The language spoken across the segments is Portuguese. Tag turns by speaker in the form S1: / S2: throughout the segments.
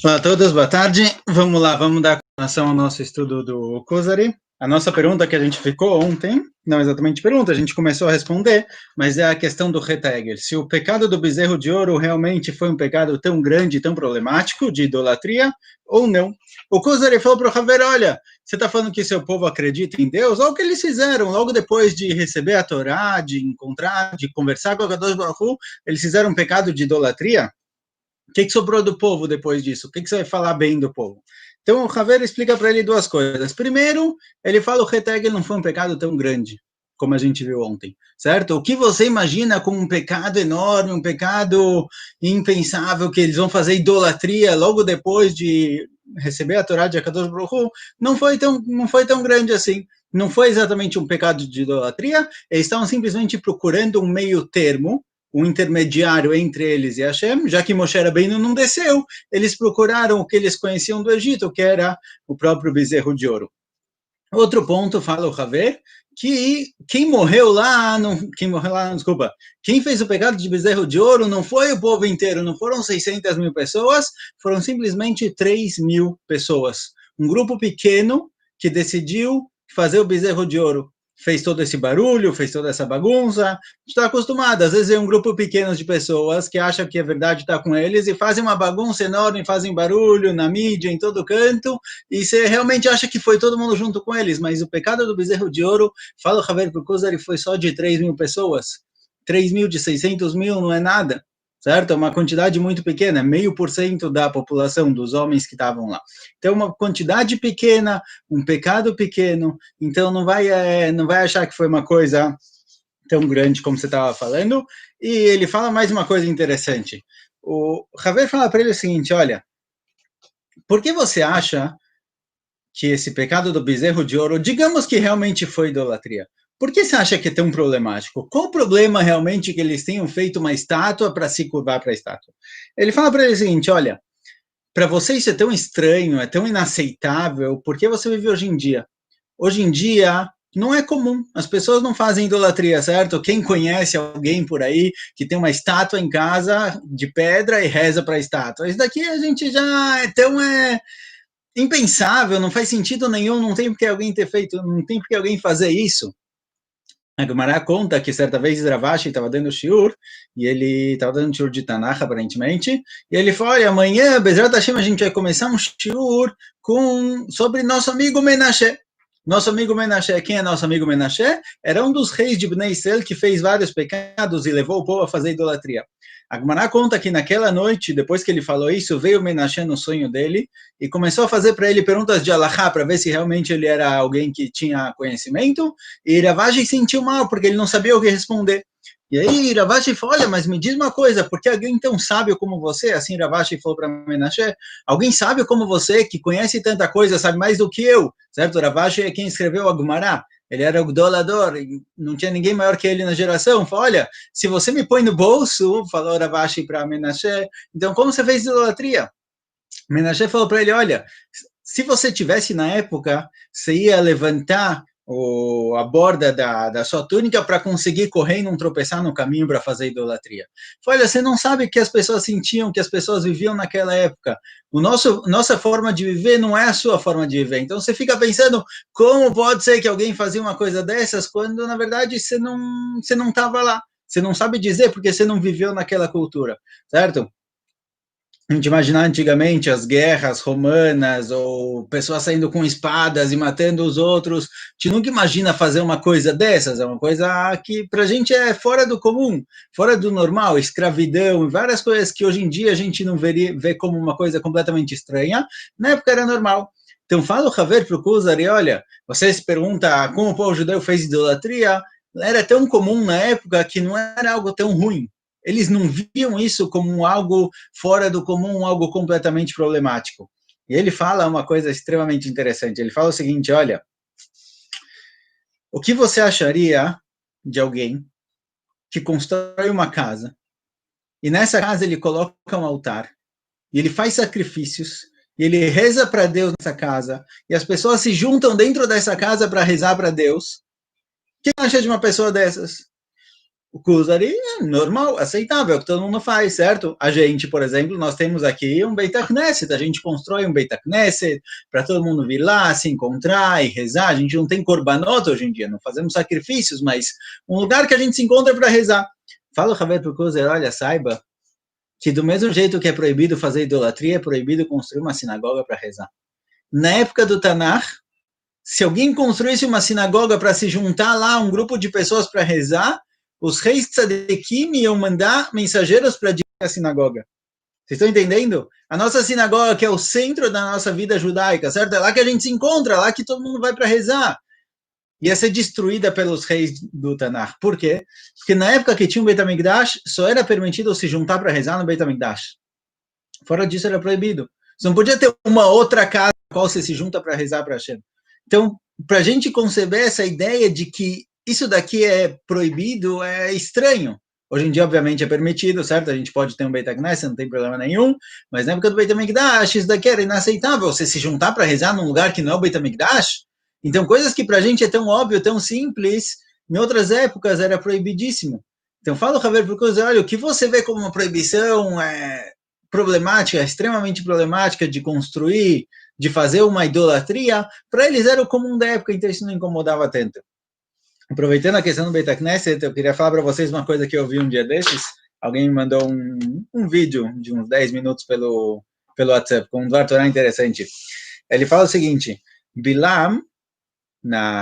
S1: Olá a todos, boa tarde. Vamos lá, vamos dar continuação ao nosso estudo do Kuzari. A nossa pergunta que a gente ficou ontem, não exatamente pergunta, a gente começou a responder, mas é a questão do Retagel. Se o pecado do bezerro de ouro realmente foi um pecado tão grande, tão problemático, de idolatria, ou não. O Kuzari falou para o Haver, olha, você está falando que seu povo acredita em Deus? Olha o que eles fizeram, logo depois de receber a Torá, de encontrar, de conversar com a Kadosh Baruch Hu, eles fizeram um pecado de idolatria? O que sobrou do povo depois disso? O que você vai falar bem do povo? Então, o Haver explica para ele duas coisas. Primeiro, ele fala que o Retegel não foi um pecado tão grande, como a gente viu ontem, certo? O que você imagina como um pecado enorme, um pecado impensável, que eles vão fazer idolatria logo depois de receber a Torá de Akadosh Baruch Hu, não foi tão grande assim. Não foi exatamente um pecado de idolatria, eles estavam simplesmente procurando um meio termo, um intermediário entre eles e Hashem, já que Moshe Rabbeinu não desceu, eles procuraram o que eles conheciam do Egito, que era o próprio bezerro de ouro. Outro ponto, fala o Haver, que quem morreu lá, desculpa, quem fez o pecado de bezerro de ouro não foi o povo inteiro, não foram 600 mil pessoas, foram simplesmente 3 mil pessoas. Um grupo pequeno que decidiu fazer o bezerro de ouro. Fez todo esse barulho, fez toda essa bagunça. Está acostumado. Às vezes é um grupo pequeno de pessoas que acham que a verdade está com eles e fazem uma bagunça enorme, fazem barulho na mídia, em todo canto, e você realmente acha que foi todo mundo junto com eles, mas o pecado do bezerro de ouro, fala o Haver Kuzari, foi só de 3 mil pessoas. 3 mil de 600 mil não é nada, certo? É uma quantidade muito pequena, 0,5% da população dos homens que estavam lá. Então, uma quantidade pequena, um pecado pequeno, então não vai achar que foi uma coisa tão grande como você estava falando. E ele fala mais uma coisa interessante. O Haver fala para ele o seguinte, olha, por que você acha que esse pecado do bezerro de ouro, digamos que realmente foi idolatria, por que você acha que é tão problemático? Qual o problema realmente que eles tenham feito uma estátua para se curvar para a estátua? Ele fala para ele o seguinte, olha, para você isso é tão estranho, é tão inaceitável, por que você vive hoje em dia? Hoje em dia não é comum, as pessoas não fazem idolatria, certo? Quem conhece alguém por aí que tem uma estátua em casa de pedra e reza para a estátua? Isso daqui a gente já é impensável, não faz sentido nenhum, não tem porque alguém ter feito, não tem porque alguém fazer isso. A Gemara conta que certa vez Ravashi estava dando shiur, e ele estava dando shiur de Tanakh, aparentemente, e ele falou, olha, amanhã, Bezerra Hashem, a gente vai começar um shiur sobre nosso amigo Menashe. Nosso amigo Menashe, quem é nosso amigo Menashe? Era um dos reis de Bnei Israel que fez vários pecados e levou o povo a fazer idolatria. A Gemara conta que naquela noite, depois que ele falou isso, veio Menashe no sonho dele e começou a fazer para ele perguntas de Alahá, para ver se realmente ele era alguém que tinha conhecimento, e Ravashi sentiu mal, porque ele não sabia o que responder. E aí Ravashi falou, olha, mas me diz uma coisa, por que alguém tão sábio como você, assim Ravashi falou para Menashe, alguém sábio como você, que conhece tanta coisa, sabe mais do que eu, certo? Ravashi é quem escreveu a Gemara, ele era o Gdolador, não tinha ninguém maior que ele na geração. Falou, olha, se você me põe no bolso, falou Ravashi para Menashe, então como você fez idolatria? Menashe falou para ele, olha, se você tivesse na época, você ia levantar a borda da sua túnica para conseguir correr e não tropeçar no caminho para fazer idolatria. Olha, você não sabe o que as pessoas sentiam, o que as pessoas viviam naquela época. Nossa forma de viver não é a sua forma de viver. Então você fica pensando, como pode ser que alguém fazia uma coisa dessas quando, na verdade, você não estava lá. Você não sabe dizer porque você não viveu naquela cultura, certo? A gente imaginar antigamente as guerras romanas, ou pessoas saindo com espadas e matando os outros, a gente nunca imagina fazer uma coisa dessas, é uma coisa que para a gente é fora do comum, fora do normal, escravidão, várias coisas que hoje em dia a gente não vê como uma coisa completamente estranha, na época era normal. Então fala o Haver para o Kuzari, olha, você se pergunta como o povo judeu fez idolatria, era tão comum na época que não era algo tão ruim. Eles não viam isso como algo fora do comum, algo completamente problemático. E ele fala uma coisa extremamente interessante. Ele fala o seguinte, olha, o que você acharia de alguém que constrói uma casa e nessa casa ele coloca um altar e ele faz sacrifícios e ele reza para Deus nessa casa e as pessoas se juntam dentro dessa casa para rezar para Deus? O que acha de uma pessoa dessas? o Kuzari é normal, aceitável, que todo mundo faz, certo? A gente, por exemplo, nós temos aqui um Beit HaKnesset, a gente constrói um Beit HaKnesset para todo mundo vir lá, se encontrar e rezar. A gente não tem korbanot hoje em dia, não fazemos sacrifícios, mas um lugar que a gente se encontra para rezar. Fala o Haver para o Kuzari, olha, saiba que do mesmo jeito que é proibido fazer idolatria, é proibido construir uma sinagoga para rezar. Na época do Tanakh, se alguém construísse uma sinagoga para se juntar lá, um grupo de pessoas para rezar, os reis tzadikim iam mandar mensageiros para dirigir a sinagoga. Vocês estão entendendo? A nossa sinagoga, que é o centro da nossa vida judaica, certo? É lá que a gente se encontra, lá que todo mundo vai para rezar. Ia ser destruída pelos reis do Tanakh. Por quê? Porque na época que tinha o Beit HaMikdash, só era permitido se juntar para rezar no Beit HaMikdash. Fora disso, era proibido. Você não podia ter uma outra casa na qual você se junta para rezar para Hashem. Então, para a gente conceber essa ideia de que isso daqui é proibido, é estranho. Hoje em dia, obviamente, é permitido, certo? A gente pode ter um Beit HaKnesset, não tem problema nenhum, mas na época do Beit HaMikdash, isso daqui era inaceitável. Você se juntar para rezar num lugar que não é o Beit HaMikdash? Então, coisas que para a gente é tão óbvio, tão simples, em outras épocas era proibidíssimo. Então, fala o Haver Purkuz, olha, o que você vê como uma proibição problemática, extremamente problemática de construir, de fazer uma idolatria, para eles era o comum da época, então isso não incomodava tanto. Aproveitando a questão do Beit HaKnesset, eu queria falar para vocês uma coisa que eu vi um dia desses. Alguém me mandou um vídeo de uns 10 minutos pelo WhatsApp, com um Dvar Torah interessante. Ele fala o seguinte, Bilam,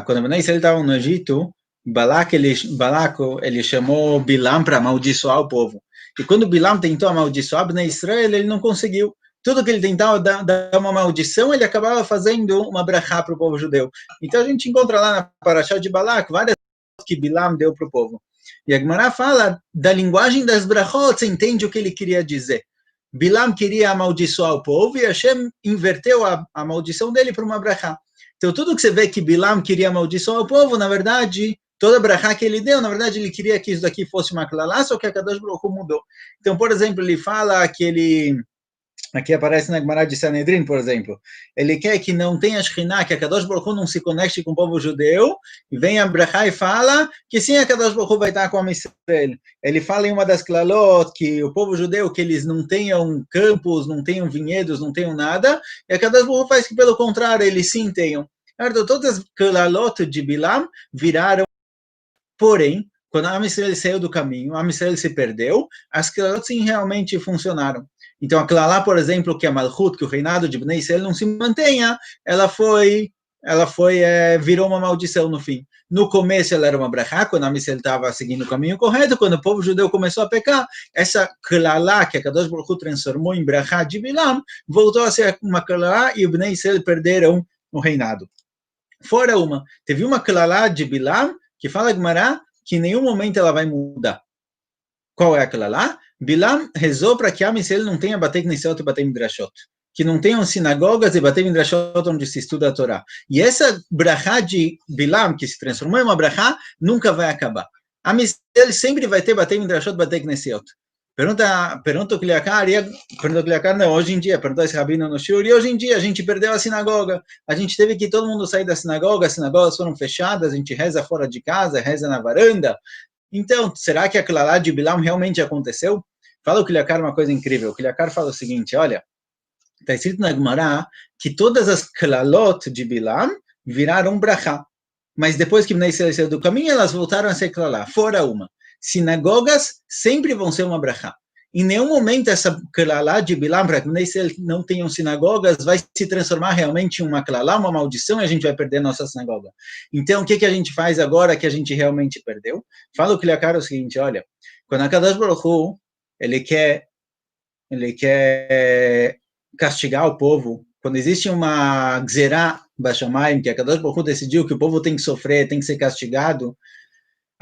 S1: quando Bnei Israel estavam no Egito, Balac ele chamou Bilam para amaldiçoar o povo. E quando Bilam tentou amaldiçoar Bnei Israel, ele não conseguiu. Tudo que ele tentava dar uma maldição, ele acabava fazendo uma brachá para o povo judeu. Então a gente encontra lá na Parashá de Balak várias coisas que Bilam deu para o povo. E a Gemara fala da linguagem das brachot, você entende o que ele queria dizer. Bilam queria amaldiçoar o povo e Hashem inverteu a maldição dele para uma brachá. Então tudo que você vê que Bilam queria amaldiçoar o povo, na verdade, toda a brachá que ele deu, na verdade ele queria que isso daqui fosse uma klalá, só que a Kadosh Baruch Hu mudou. Então, por exemplo, ele fala que ele... Aqui aparece na Gemara de Sanedrin, por exemplo. Ele quer que não tenha Shekhinah, que a Kadosh Baruch Hu não se conecte com o povo judeu, e vem a Brachá e fala que sim, a Kadosh Baruch Hu vai estar com a Israel. Ele fala em uma das klalot que o povo judeu, que eles não tenham campos, não tenham vinhedos, não tenham nada, e a Kadosh Baruch Hu faz que, pelo contrário, eles sim tenham. Todas as klalot de Bilam viraram, porém, quando a Israel saiu do caminho, a Israel se perdeu, as klalot sim realmente funcionaram. Então, a Klalá, por exemplo, que a Malchut, que o reinado de Bnei Israel não se mantenha, virou uma maldição no fim. No começo ela era uma brachá, quando a Israel estava seguindo o caminho correto, quando o povo judeu começou a pecar, essa Klalá, que a Kadosh Baruch Hu transformou em brachá de Bilam, voltou a ser uma Klalá e o Bnei Israel perderam o reinado. Fora teve uma Klalá de Bilam, que fala Gemara, que em nenhum momento ela vai mudar. Qual é aquela lá? Bilam rezou para que a Israel não tenha Batei Knesset e Batei Midrashot, que não tenham sinagogas e Batei Midrashot onde se estuda a Torá. E essa brachá de Bilam, que se transformou em uma brachá, nunca vai acabar. A Israel sempre vai ter Batei Midrashot e Batei Knesset. Pergunta o Kliakar, não, hoje em dia, perguntou esse rabino no Shur, e hoje em dia a gente perdeu a sinagoga, a gente teve que todo mundo sair da sinagoga, as sinagogas foram fechadas, a gente reza fora de casa, reza na varanda. Então, será que a Klalá de Bilam realmente aconteceu? Fala o Kliakar uma coisa incrível. O Kliakar fala o seguinte, olha, está escrito na Gemara que todas as Klalot de Bilam viraram brachá. Mas depois que Bnei Israel saiu do caminho, elas voltaram a ser Klalá. Fora uma. Sinagogas sempre vão ser uma brachá. Em nenhum momento essa Klalá de Bilam, para que Bnei Israel não tenham sinagogas, vai se transformar realmente em uma Klalá, uma maldição, e a gente vai perder nossa sinagoga. Então, o que a gente faz agora que a gente realmente perdeu? Fala o Kliakar o seguinte, olha, quando a Kadosh Baruch Hu, ele quer castigar o povo, quando existe uma Gzerá Bashamayim, que a Kadosh Baruch Hu decidiu que o povo tem que sofrer, tem que ser castigado,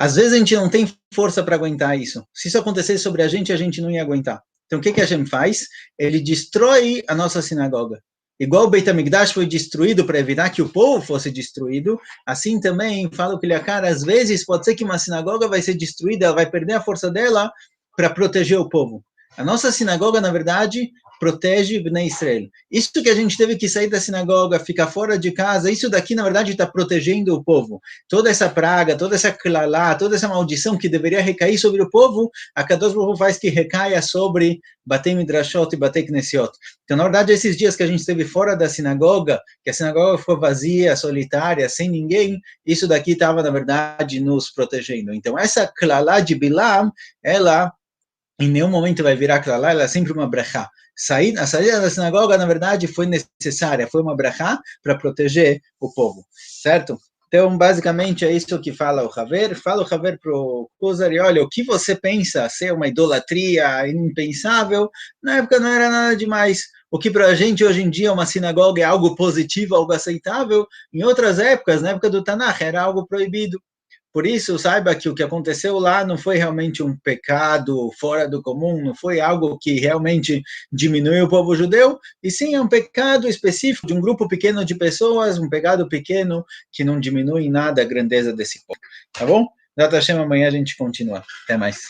S1: às vezes a gente não tem força para aguentar isso. Se isso acontecesse sobre a gente não ia aguentar. Então, o que a gente faz? Ele destrói a nossa sinagoga. Igual o Beit HaMikdash foi destruído para evitar que o povo fosse destruído, assim também, fala o Kliakar, às vezes pode ser que uma sinagoga vai ser destruída, ela vai perder a força dela para proteger o povo. A nossa sinagoga, na verdade, protege Bnei Israel. Isso que a gente teve que sair da sinagoga, ficar fora de casa, isso daqui, na verdade, está protegendo o povo. Toda essa praga, toda essa klalá, toda essa maldição que deveria recair sobre o povo, a Kadosh Baruch Hu faz que recaia sobre Batei Midrashot e Batei Knesiot. Então, na verdade, esses dias que a gente esteve fora da sinagoga, que a sinagoga ficou vazia, solitária, sem ninguém, isso daqui estava, na verdade, nos protegendo. Então, essa klalá de Bilam, ela em nenhum momento vai virar klalá, ela é sempre uma brachá. A saída da sinagoga, na verdade, foi necessária, foi uma brachá para proteger o povo, certo? Então, basicamente, é isso que fala o Haver. Fala o Haver para o Kuzari, olha, o que você pensa ser uma idolatria impensável, na época não era nada demais. O que para a gente hoje em dia uma sinagoga é algo positivo, algo aceitável, em outras épocas, na época do Tanakh, era algo proibido. Por isso, saiba que o que aconteceu lá não foi realmente um pecado fora do comum, não foi algo que realmente diminuiu o povo judeu, e sim é um pecado específico de um grupo pequeno de pessoas, um pecado pequeno que não diminui em nada a grandeza desse povo. Tá bom? Data Hashem, amanhã a gente continua. Até mais.